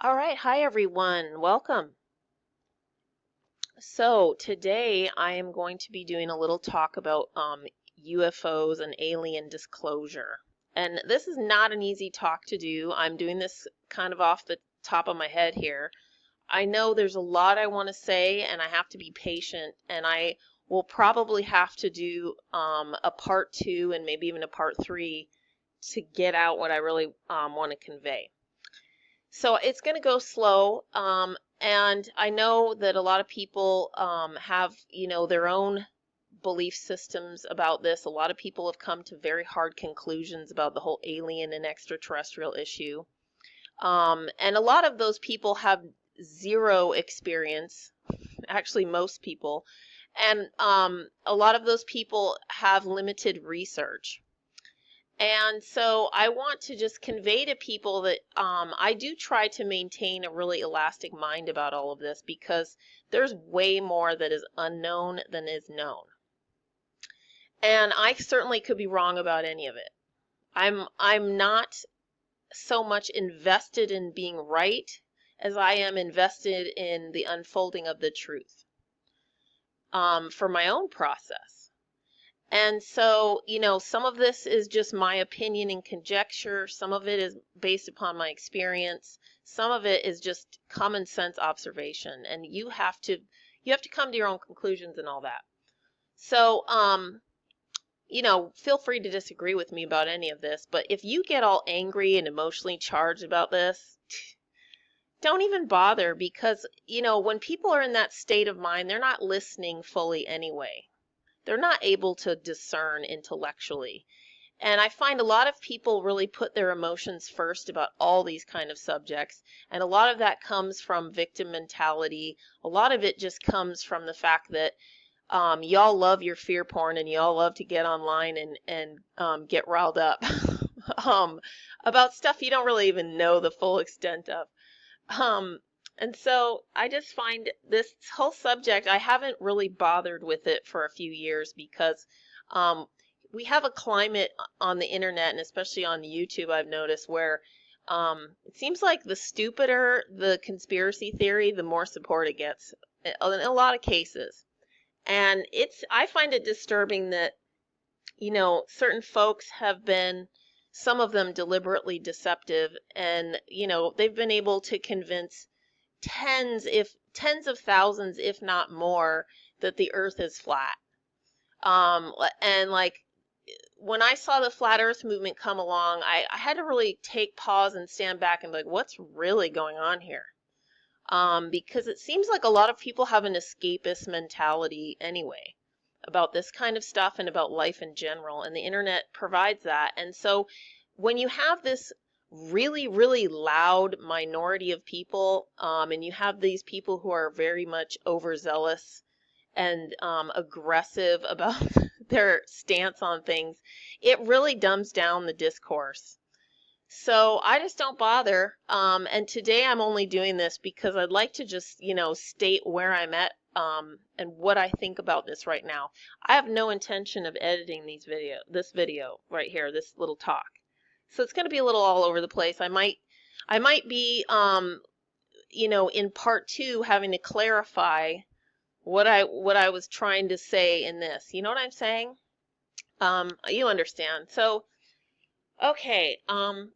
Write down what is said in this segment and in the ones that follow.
All right, hi everyone. Welcome. So today I am going to be doing a little talk about UFOs and alien disclosure. And this is not an easy talk to do. I'm doing this kind of off the top of my head here. I know there's a lot I want to say and I have to be patient, and I will probably have to do a part 2 and maybe even a part 3 to get out what I really want to convey. So it's going to go slow, and I know that a lot of people have, their own belief systems about this. A lot of people have come to very hard conclusions about the whole alien and extraterrestrial issue. And a lot of those people have zero experience, actually most people, and a lot of those people have limited research. And so I want to just convey to people that I do try to maintain a really elastic mind about all of this, because there's way more that is unknown than is known. And I certainly could be wrong about any of it. I'm not so much invested in being right as I am invested in the unfolding of the truth for my own process. And so, some of this is just my opinion and conjecture. Some of it is based upon my experience. Some of it is just common sense observation. And you have to come to your own conclusions and all that. So, feel free to disagree with me about any of this. But if you get all angry and emotionally charged about this, don't even bother, because, when people are in that state of mind, they're not listening fully anyway. They're not able to discern intellectually. And I find a lot of people really put their emotions first about all these kind of subjects. And a lot of that comes from victim mentality. A lot of it just comes from the fact that y'all love your fear porn, and y'all love to get online and get riled up about stuff you don't really even know the full extent of. And so I just find this whole subject, I haven't really bothered with it for a few years, because we have a climate on the internet, and especially on YouTube, I've noticed, where it seems like the stupider the conspiracy theory, the more support it gets in a lot of cases. And I find it disturbing that, certain folks have been, some of them deliberately deceptive, and, they've been able to convince tens of thousands, if not more, that the earth is flat. And like, when I saw the flat earth movement come along, I had to really take pause and stand back and be like, what's really going on here? Because it seems like a lot of people have an escapist mentality anyway about this kind of stuff and about life in general, and the internet provides that. And so when you have this really, really loud minority of people, and you have these people who are very much overzealous and aggressive about their stance on things, it really dumbs down the discourse. So I just don't bother. And today I'm only doing this because I'd like to just, state where I'm at and what I think about this right now. I have no intention of editing this video right here, this little talk. So it's going to be a little all over the place. I might be, in part 2, having to clarify what I was trying to say in this. You know what I'm saying? You understand. So, okay.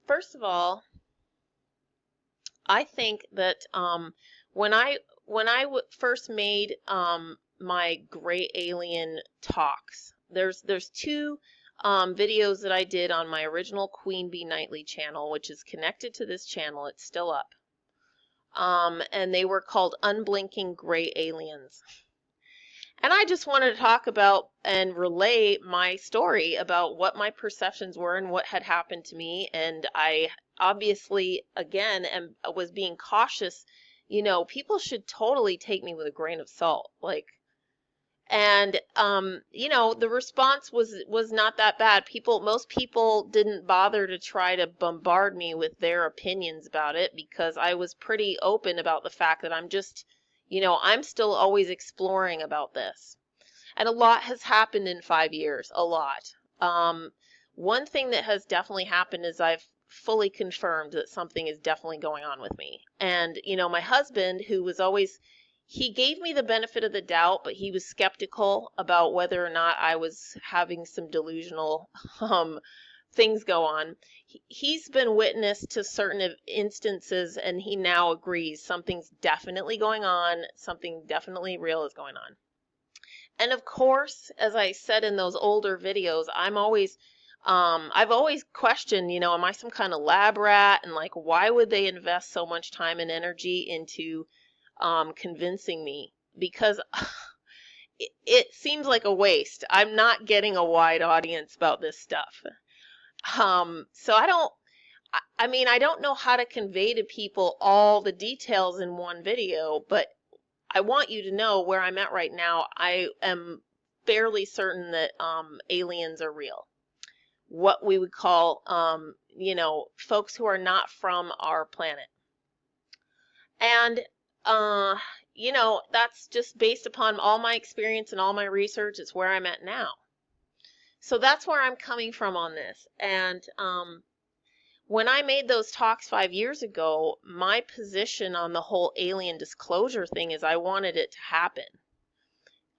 First of all, I think that when I first made my gray alien talks, there's 2 videos that I did on my original Queen Bee Nightly channel, which is connected to this channel. It's still up. And they were called Unblinking Gray Aliens. And I just wanted to talk about and relay my story about what my perceptions were and what had happened to me. And I obviously, again, was being cautious. People should totally take me with a grain of salt. And the response was not that bad. Most people didn't bother to try to bombard me with their opinions about it, because I was pretty open about the fact that I'm just, I'm still always exploring about this. And a lot has happened in 5 years, a lot. One thing that has definitely happened is I've fully confirmed that something is definitely going on with me. And, my husband, who was always, he gave me the benefit of the doubt, but he was skeptical about whether or not I was having some delusional things go on. He's been witness to certain instances, and he now agrees something's definitely going on, something definitely real is going on. And of course, as I said in those older videos, I've always questioned, am I some kind of lab rat? And like, why would they invest so much time and energy into convincing me? Because it seems like a waste. I'm not getting a wide audience about this stuff. So I don't know how to convey to people all the details in one video, but I want you to know where I'm at right now. I am fairly certain that aliens are real. What we would call, folks who are not from our planet. And, that's just based upon all my experience and all my research. It's where I'm at now. So that's where I'm coming from on this. And when I made those talks 5 years ago, my position on the whole alien disclosure thing is I wanted it to happen.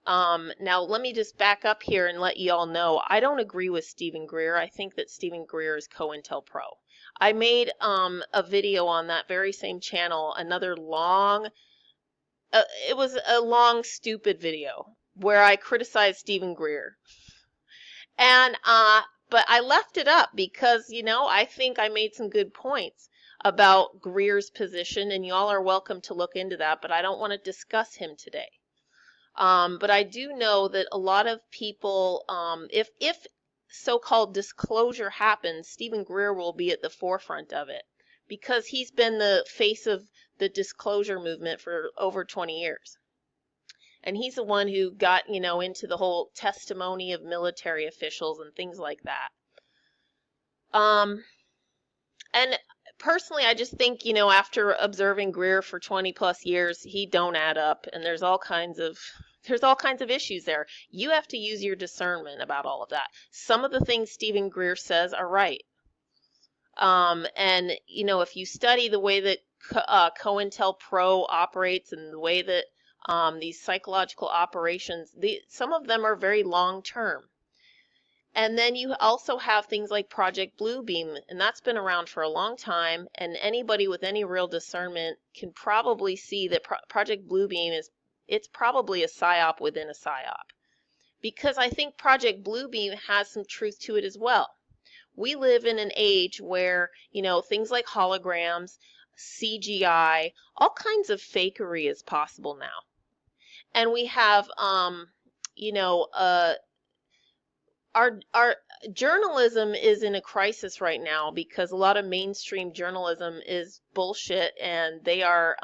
Now, let me just back up here and let you all know, I don't agree with Stephen Greer. I think that Stephen Greer is COINTELPRO. I made a video on that very same channel, another long, it was a long, stupid video where I criticized Stephen Greer. And, but I left it up because, I think I made some good points about Greer's position, and y'all are welcome to look into that, but I don't want to discuss him today. But I do know that a lot of people, if so-called disclosure happens, Stephen Greer will be at the forefront of it because he's been the face of the disclosure movement for over 20 years. And he's the one who got, into the whole testimony of military officials and things like that. And personally, I just think, after observing Greer for 20 plus years, he don't add up, and there's all kinds of issues there. You have to use your discernment about all of that. Some of the things Stephen Greer says are right. And, if you study the way that COINTELPRO operates and the way that these psychological operations, some of them are very long term. And then you also have things like Project Bluebeam, and that's been around for a long time, and anybody with any real discernment can probably see that Project Bluebeam it's probably a psyop within a psyop. Because I think Project Bluebeam has some truth to it as well. We live in an age where, things like holograms, CGI, all kinds of fakery is possible now. And we have, our journalism is in a crisis right now because a lot of mainstream journalism is bullshit, and they are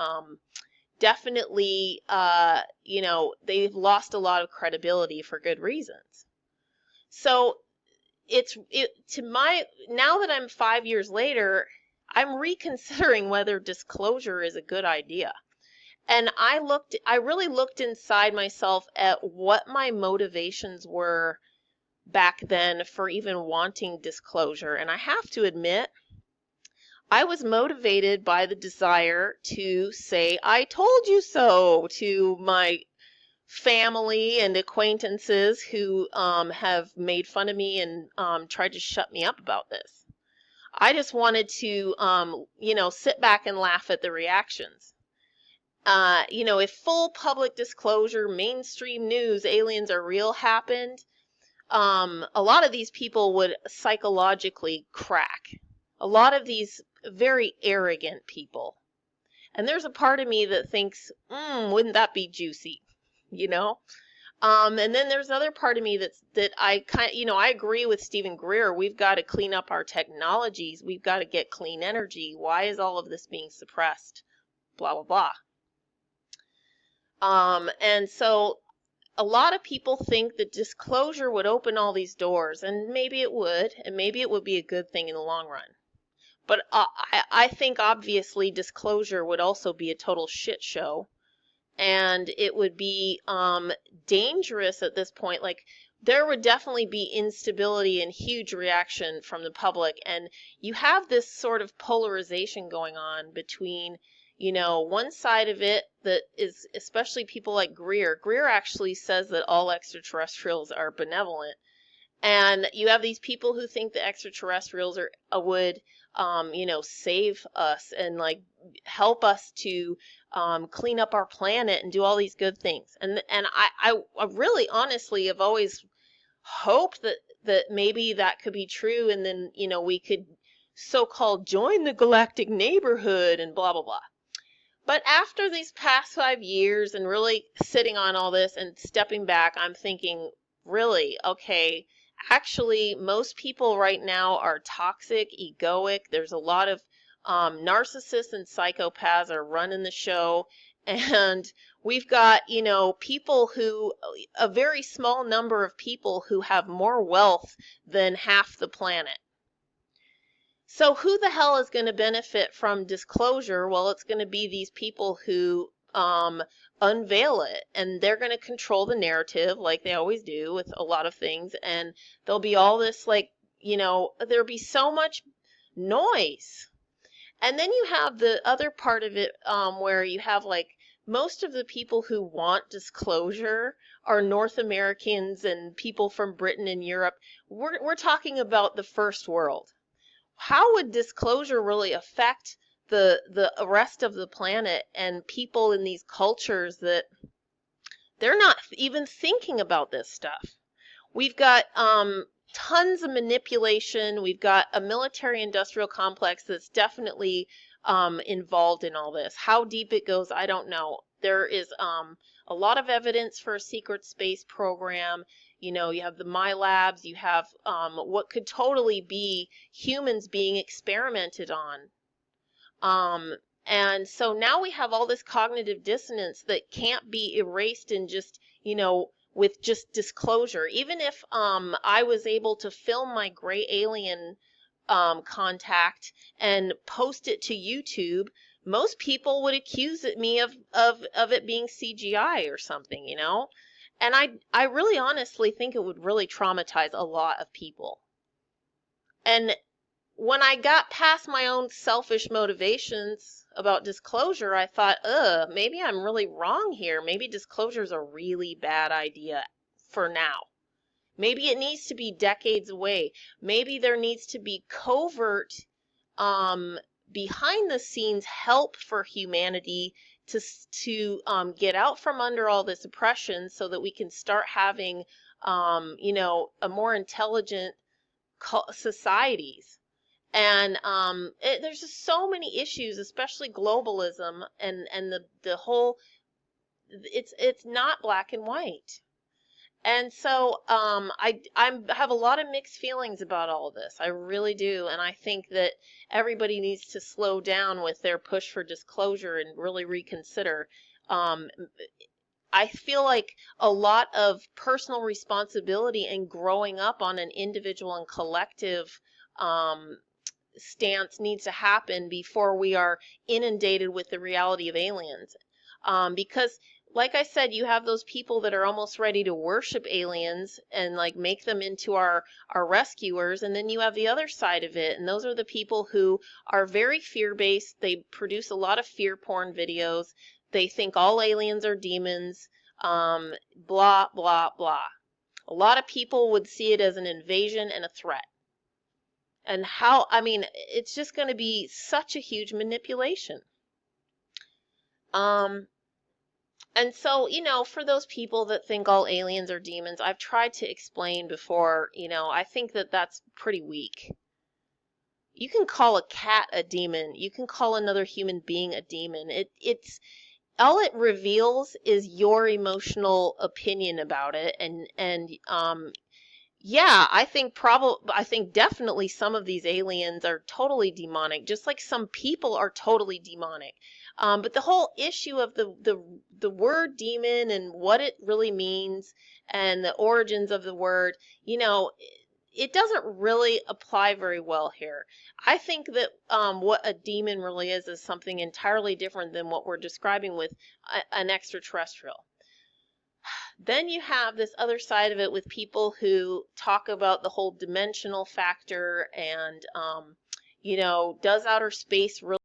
definitely, they've lost a lot of credibility for good reasons. So now that I'm 5 years later, I'm reconsidering whether disclosure is a good idea. And I really looked inside myself at what my motivations were back then for even wanting disclosure. And I have to admit, I was motivated by the desire to say, I told you so, to my family and acquaintances who have made fun of me and tried to shut me up about this. I just wanted to, sit back and laugh at the reactions. If full public disclosure, mainstream news, aliens are real happened, a lot of these people would psychologically crack. A lot of these very arrogant people. And there's a part of me that thinks, wouldn't that be juicy? And then there's another part of me that I I agree with Stephen Greer. We've got to clean up our technologies. We've got to get clean energy. Why is all of this being suppressed? Blah, blah, blah. And so a lot of people think that disclosure would open all these doors, and maybe it would, and maybe it would be a good thing in the long run. But I think obviously disclosure would also be a total shit show, and it would be dangerous at this point. Like, there would definitely be instability and huge reaction from the public. And you have this sort of polarization going on between, one side of it that is, especially people like Greer. Greer actually says that all extraterrestrials are benevolent. And you have these people who think the extraterrestrials would, save us and like help us to clean up our planet and do all these good things. And I really honestly have always hoped that maybe that could be true, and then we could so-called join the galactic neighborhood and blah blah blah. But after these past 5 years and really sitting on all this and stepping back, I'm thinking, really, okay, actually, most people right now are toxic, egoic. There's a lot of narcissists and psychopaths are running the show. And we've got, people who, a very small number of people who have more wealth than half the planet. So who the hell is going to benefit from disclosure? Well, it's going to be these people who unveil it, and they're going to control the narrative like they always do with a lot of things. And there'll be all this there'll be so much noise. And then you have the other part of it where you have like most of the people who want disclosure are North Americans and people from Britain and Europe. We're talking about the first world. How would disclosure really affect the rest of the planet and people in these cultures that they're not even thinking about this stuff? We've got tons of manipulation. We've got a military-industrial complex that's definitely involved in all this. How deep it goes, I don't know. There is a lot of evidence for a secret space program. You have the My Labs, you have what could totally be humans being experimented on. And so now we have all this cognitive dissonance that can't be erased in just, with just disclosure. Even if I was able to film my gray alien contact and post it to YouTube, most people would accuse me of it being CGI or something, And I really honestly think it would really traumatize a lot of people. And when I got past my own selfish motivations about disclosure, I thought, maybe I'm really wrong here. Maybe disclosure is a really bad idea for now. Maybe it needs to be decades away. Maybe there needs to be covert, behind the scenes help for humanity to get out from under all this oppression so that we can start having, a more intelligent societies. And there's just so many issues, especially globalism and the whole, it's not black and white. And so I have a lot of mixed feelings about all of this. I really do. And I think that everybody needs to slow down with their push for disclosure and really reconsider. I feel like a lot of personal responsibility and growing up on an individual and collective stance needs to happen before we are inundated with the reality of aliens. Because like I said, you have those people that are almost ready to worship aliens and like make them into our rescuers. And then you have the other side of it. And those are the people who are very fear-based. They produce a lot of fear porn videos. They think all aliens are demons, blah, blah, blah. A lot of people would see it as an invasion and a threat. And it's just going to be such a huge manipulation. And so, for those people that think all aliens are demons, I've tried to explain before, I think that that's pretty weak. You can call a cat a demon. You can call another human being a demon. It's all it reveals is your emotional opinion about it. And yeah, I think definitely some of these aliens are totally demonic, just like some people are totally demonic. But the whole issue of the word demon and what it really means and the origins of the word, it doesn't really apply very well here. I think that what a demon really is something entirely different than what we're describing with an extraterrestrial. Then you have this other side of it with people who talk about the whole dimensional factor and, does outer space really